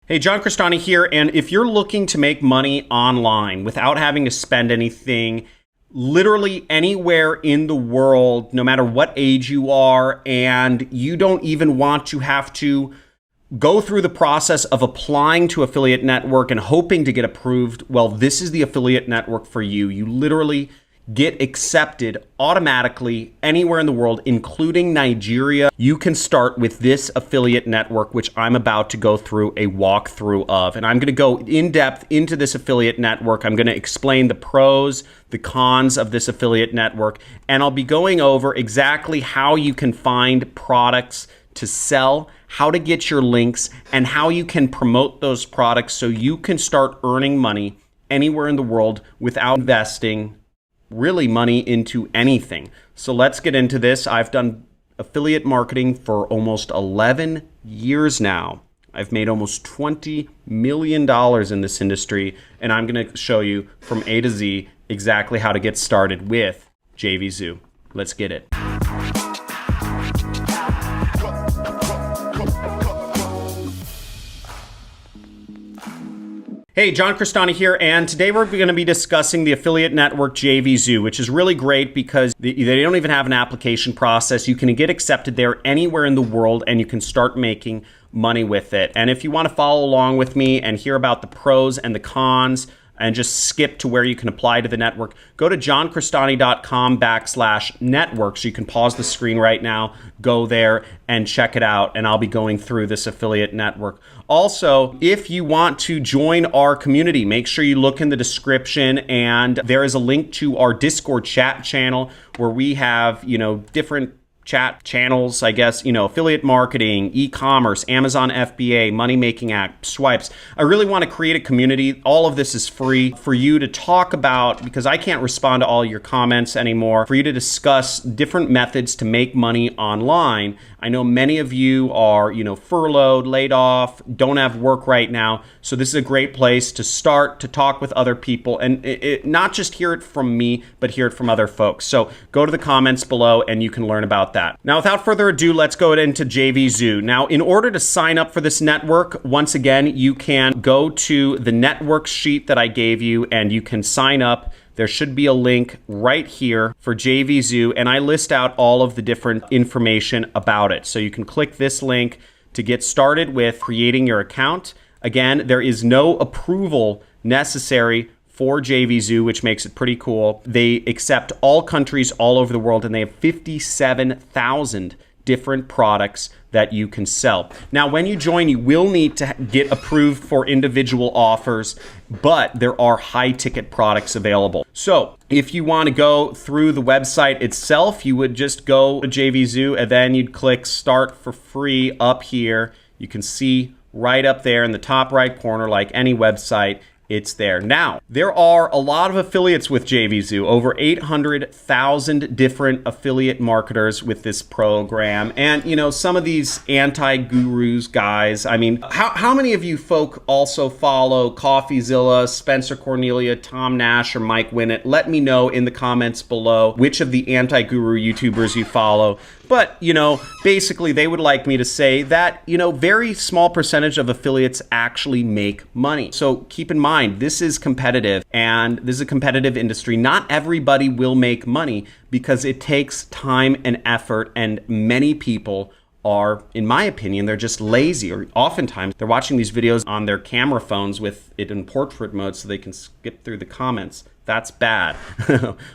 Hey, John Crestani here, and if you're looking to make money online without having to spend anything, literally anywhere in the world, no matter what age you are, and you don't even want to have to go through the process of applying to affiliate network and hoping to get approved, well, this is the affiliate network for you. You literally get accepted automatically anywhere in the world, including Nigeria. You can start with this affiliate network, which I'm about to go through a walkthrough of. And I'm going to go in depth into this affiliate network. I'm going to explain the pros, the cons of this affiliate network, and I'll be going over exactly how you can find products to sell, how to get your links, and how you can promote those products so you can start earning money anywhere in the world without investing really money into anything. So let's get into this. I've done affiliate marketing for almost 11 years now. I've made almost $20 million in this industry, and I'm going to show you from A to Z exactly how to get started with JVZoo. Let's get it. Hey, John Crestani here, and today we're going to be discussing the affiliate network JVZoo, which is really great because they don't even have an application process. You can get accepted there anywhere in the world, and you can start making money with it. And if you want to follow along with me and hear about the pros and the cons, and just skip to where you can apply to the network, go to johncrestani.com/network. So you can pause the screen right now, go there and check it out. And I'll be going through this affiliate network. Also, if you want to join our community, make sure you look in the description, and there is a link to our Discord chat channel where we have, different chat channels, I guess, affiliate marketing, e-commerce, Amazon FBA, money-making app, swipes. I really want to create a community. All of this is free for you to talk about, because I can't respond to all your comments anymore, for you to discuss different methods to make money online. I know many of you are, furloughed, laid off, don't have work right now. So this is a great place to start to talk with other people and not just hear it from me, but hear it from other folks. So go to the comments below and you can learn about that. Now, without further ado, let's go into JVZoo. Now, in order to sign up for this network, once again, you can go to the network sheet that I gave you and you can sign up. There should be a link right here for JVZoo, and I list out all of the different information about it. So you can click this link to get started with creating your account. Again, there is no approval necessary for JVZoo, which makes it pretty cool. They accept all countries all over the world, and they have 57,000 different products that you can sell. Now, when you join, you will need to get approved for individual offers, but there are high-ticket products available. So if you want to go through the website itself, you would just go to JVZoo, and then you'd click Start for Free up here. You can see right up there in the top right corner, like any website, it's there. Now, there are a lot of affiliates with JVZoo, over 800,000 different affiliate marketers with this program. And, some of these anti-gurus guys, how many of you folk also follow CoffeeZilla, Spencer Cornelia, Tom Nash, or Mike Winnett? Let me know in the comments below which of the anti-guru YouTubers you follow. But, basically they would like me to say that, very small percentage of affiliates actually make money. So keep in mind, this is competitive and this is a competitive industry. Not everybody will make money because it takes time and effort, and many people are, in my opinion, they're just lazy, or oftentimes they're watching these videos on their camera phones with it in portrait mode so they can skip through the comments. That's bad,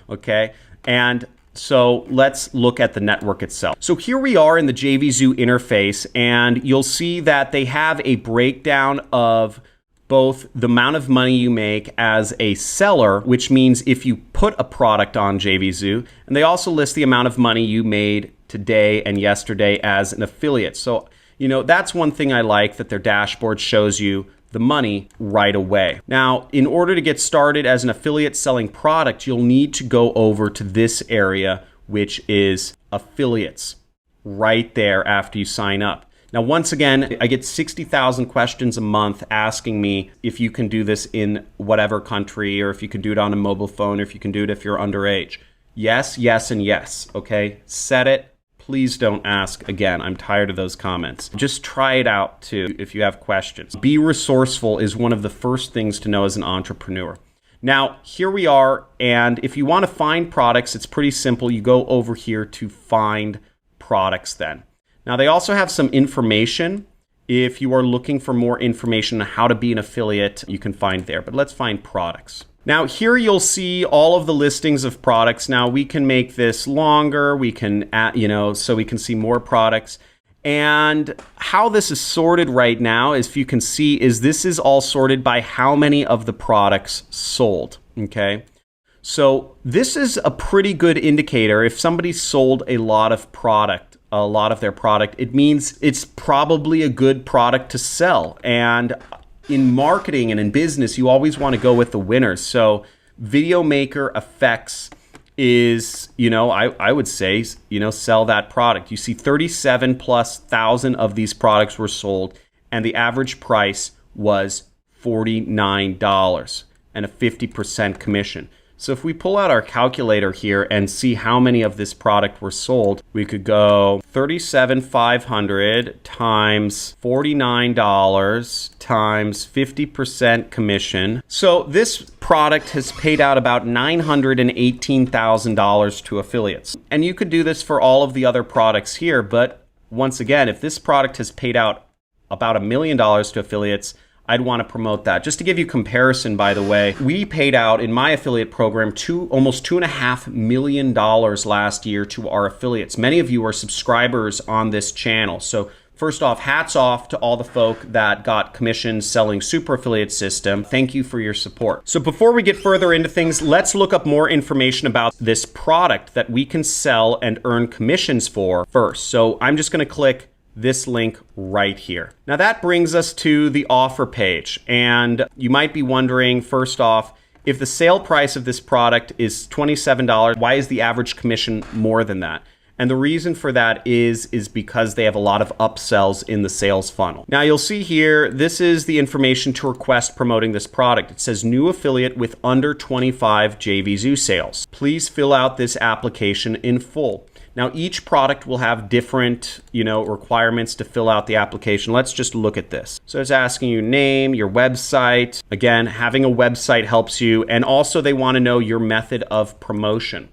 okay? And so let's look at the network itself. So here we are in the JVZoo interface, and you'll see that they have a breakdown of both the amount of money you make as a seller, which means if you put a product on JVZoo, and they also list the amount of money you made today and yesterday as an affiliate. So, that's one thing I like, that their dashboard shows you the money right away. Now, in order to get started as an affiliate selling product, you'll need to go over to this area, which is affiliates, right there after you sign up. Now, once again, I get 60,000 questions a month asking me if you can do this in whatever country, or if you can do it on a mobile phone, or if you can do it if you're underage. Yes, yes, and yes, okay? Set it, please don't ask again. I'm tired of those comments. Just try it out too if you have questions. Be resourceful is one of the first things to know as an entrepreneur. Now, here we are, and if you want to find products, it's pretty simple. You go over here to find products then. Now, they also have some information. If you are looking for more information on how to be an affiliate, you can find there, but let's find products. Now, here you'll see all of the listings of products. Now, we can make this longer. We can add, so we can see more products. And how this is sorted right now, as you can see, is this is all sorted by how many of the products sold, okay? So this is a pretty good indicator. If somebody sold a lot of their product, it means it's probably a good product to sell. And in marketing and in business, you always want to go with the winners. So Video Maker Effects is, I would say, sell that product. You see 37,000+ of these products were sold, and the average price was $49 and a 50% commission. So if we pull out our calculator here and see how many of this product were sold, we could go 37,500 times $49 times 50% commission. So this product has paid out about $918,000 to affiliates. And you could do this for all of the other products here, but once again, if this product has paid out about $1 million to affiliates, I'd want to promote that. Just to give you comparison, by the way, we paid out in my affiliate program almost $2.5 million last year to our affiliates. Many of you are subscribers on this channel. So first off, hats off to all the folk that got commissions selling Super Affiliate System. Thank you for your support. So before we get further into things, let's look up more information about this product that we can sell and earn commissions for first. So I'm just going to click this link right here. Now that brings us to the offer page. And you might be wondering, first off, if the sale price of this product is $27, why is the average commission more than that? And the reason for that is because they have a lot of upsells in the sales funnel. Now you'll see here, this is the information to request promoting this product. It says new affiliate with under 25 JVZoo sales. Please fill out this application in full. Now, each product will have different, requirements to fill out the application. Let's just look at this. So it's asking you name, your website. Again, having a website helps you. And also they want to know your method of promotion.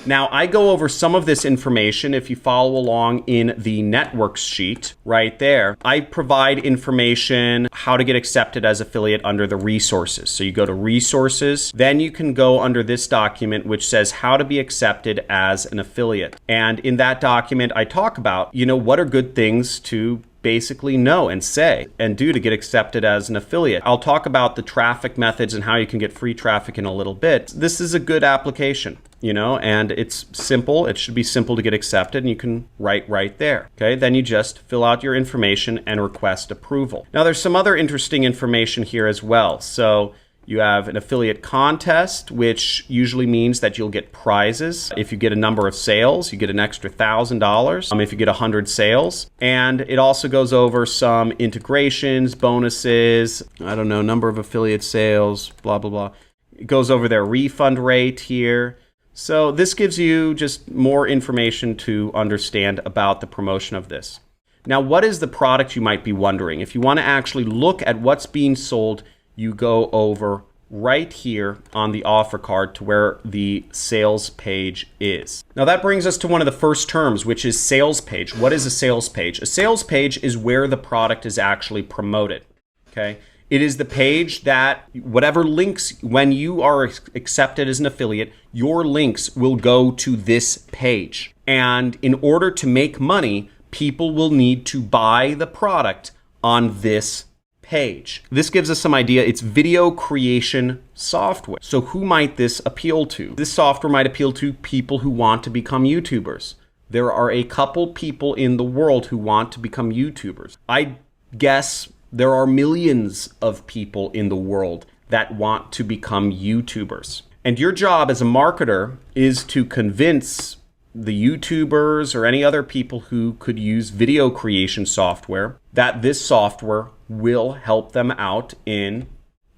Now, I go over some of this information if you follow along in the networks sheet right there. I provide information how to get accepted as affiliate under the resources. So you go to resources, then you can go under this document which says how to be accepted as an affiliate. And in that document, I talk about, what are good things to basically know and say and do to get accepted as an affiliate. I'll talk about the traffic methods and how you can get free traffic in a little bit. This is a good application, and it's simple. It should be simple to get accepted, and you can write right there. Okay, then you just fill out your information and request approval. Now there's some other interesting information here as well. So you have an affiliate contest, which usually means that you'll get prizes. If you get a number of sales, you get an extra $1,000 if you get 100 sales. And it also goes over some integrations, bonuses, number of affiliate sales, blah, blah, blah. It goes over their refund rate here. So this gives you just more information to understand about the promotion of this. Now, what is the product, you might be wondering? If you want to actually look at what's being sold, you go over right here on the offer card to where the sales page is. Now that brings us to one of the first terms, which is sales page. What is a sales page? A sales page is where the product is actually promoted, okay? It is the page that whatever links, when you are accepted as an affiliate, your links will go to this page. And in order to make money, people will need to buy the product on this page. This gives us some idea. It's video creation software. So who might this appeal to? This software might appeal to people who want to become YouTubers. There are a couple people in the world who want to become YouTubers. I guess there are millions of people in the world that want to become YouTubers. And your job as a marketer is to convince the YouTubers or any other people who could use video creation software that this software will help them out in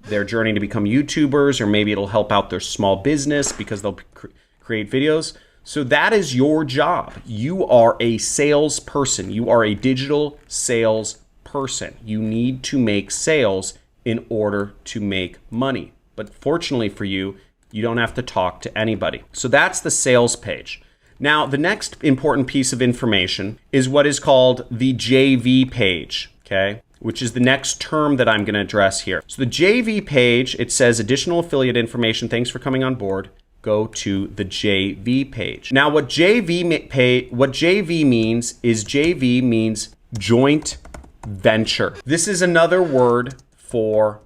their journey to become YouTubers, or maybe it'll help out their small business because they'll create videos. So that is your job. You are a salesperson. You are a digital salesperson. You need to make sales in order to make money. But fortunately for you, you don't have to talk to anybody. So that's the sales page. Now, the next important piece of information is what is called the JV page, okay? Which is the next term that I'm going to address here. So the JV page, it says additional affiliate information. Thanks for coming on board. Go to the JV page. Now, what JV means is JV means joint venture. This is another word for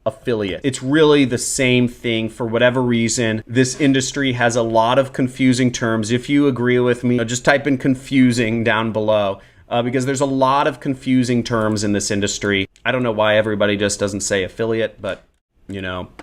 affiliate. It's really the same thing. For whatever reason, this industry has a lot of confusing terms. If you agree with me, just type in confusing down below. Because there's a lot of confusing terms in this industry. I don't know why everybody just doesn't say affiliate, but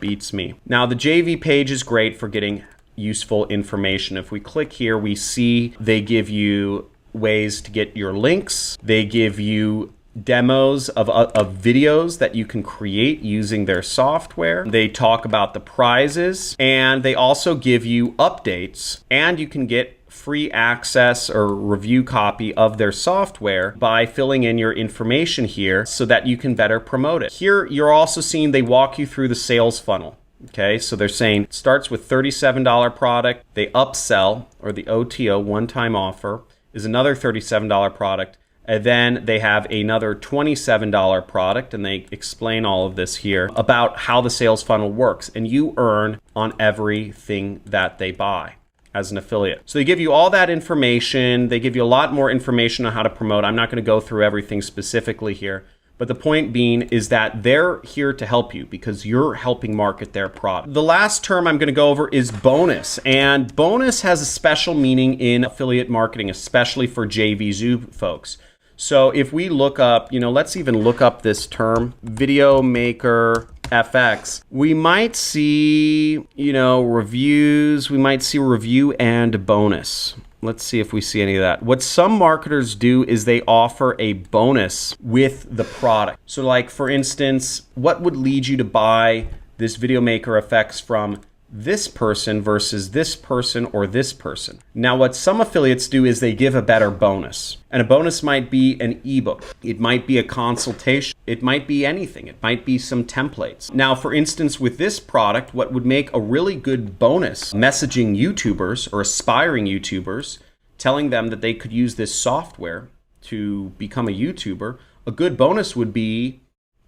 beats me. Now, the JV page is great for getting useful information. If we click here, we see they give you ways to get your links. They give you demos of videos that you can create using their software. They talk about the prizes, and they also give you updates, and you can get free access or review copy of their software by filling in your information here so that you can better promote it. Here, you're also seeing they walk you through the sales funnel. Okay, so they're saying it starts with $37 product. They upsell, or the OTO, one-time offer, is another $37 product. And then they have another $27 product, and they explain all of this here about how the sales funnel works. And you earn on everything that they buy as an affiliate. So they give you all that information. They give you a lot more information on how to promote. I'm not going to go through everything specifically here, but the point being is that they're here to help you because you're helping market their product. The last term I'm going to go over is bonus, and bonus has a special meaning in affiliate marketing, especially for JVZoo folks. So if we look up, let's even look up this term, Video Maker FX, we might see, reviews, we might see review and bonus. Let's see if we see any of that. What some marketers do is they offer a bonus with the product. So like, for instance, what would lead you to buy this Video Maker FX from this person versus this person or this person? Now, what some affiliates do is they give a better bonus. And a bonus might be an ebook. It might be a consultation. It might be anything. It might be some templates. Now, for instance, with this product, what would make a really good bonus, messaging YouTubers or aspiring YouTubers, telling them that they could use this software to become a YouTuber, a good bonus would be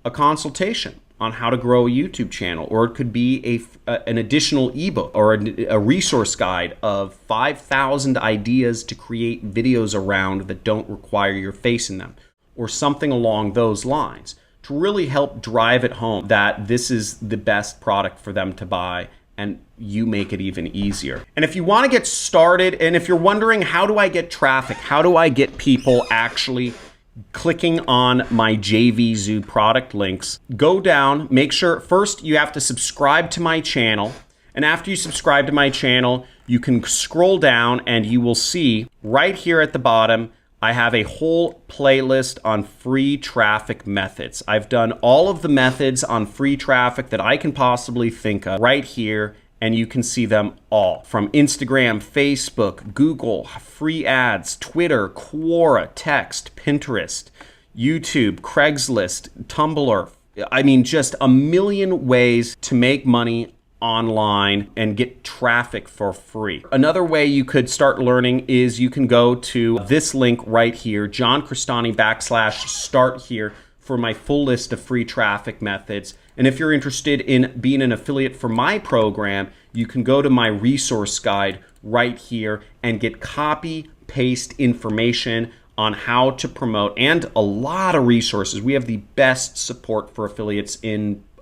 a consultation on how to grow a YouTube channel, or it could be an additional ebook or a resource guide of 5,000 ideas to create videos around that don't require your face in them, or something along those lines to really help drive it home that this is the best product for them to buy, and you make it even easier. And if you want to get started, and if you're wondering, how do I get traffic? How do I get people actually clicking on my JVZoo product links? Go down, make sure first you have to subscribe to my channel. And after you subscribe to my channel, you can scroll down and you will see right here at the bottom, I have a whole playlist on free traffic methods. I've done all of the methods on free traffic that I can possibly think of right here, and you can see them all. From Instagram, Facebook, Google, free ads, Twitter, Quora, text, Pinterest, YouTube, Craigslist, Tumblr. I mean, just a million ways to make money online and get traffic for free. Another way you could start learning is you can go to this link right here, JohnCrestani /start here, for my full list of free traffic methods. And if you're interested in being an affiliate for my program, you can go to my resource guide right here and get copy paste information on how to promote, and a lot of resources. We have the best support for affiliates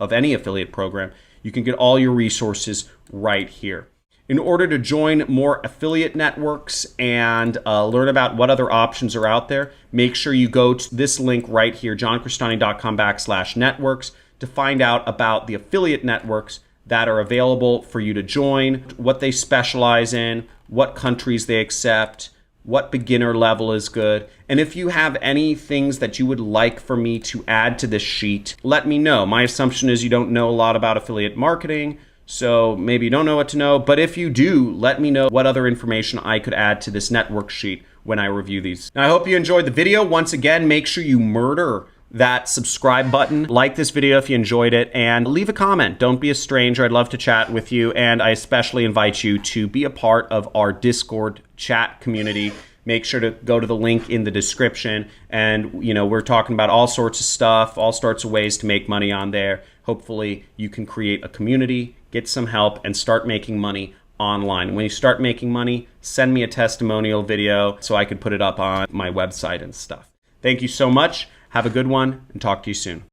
of any affiliate program. You can get all your resources right here. In order to join more affiliate networks and learn about what other options are out there, make sure you go to this link right here, johncrestani.com/networks, to find out about the affiliate networks that are available for you to join, what they specialize in, what countries they accept, what beginner level is good. And if you have any things that you would like for me to add to this sheet, let me know. My assumption is you don't know a lot about affiliate marketing, So maybe you don't know what to know, but if you do, let me know what other information I could add to this network sheet when I review these. Now, I hope you enjoyed the video. Once again, make sure you murder that subscribe button, like this video if you enjoyed it, and leave a comment. Don't be a stranger. I'd love to chat with you, and I especially invite you to be a part of our Discord chat community. Make sure to go to the link in the description, and we're talking about all sorts of stuff, all sorts of ways to make money on there. Hopefully you can create a community, get some help, and start making money online. When you start making money, send me a testimonial video so I could put it up on my website and stuff. Thank you so much. Have a good one, and talk to you soon.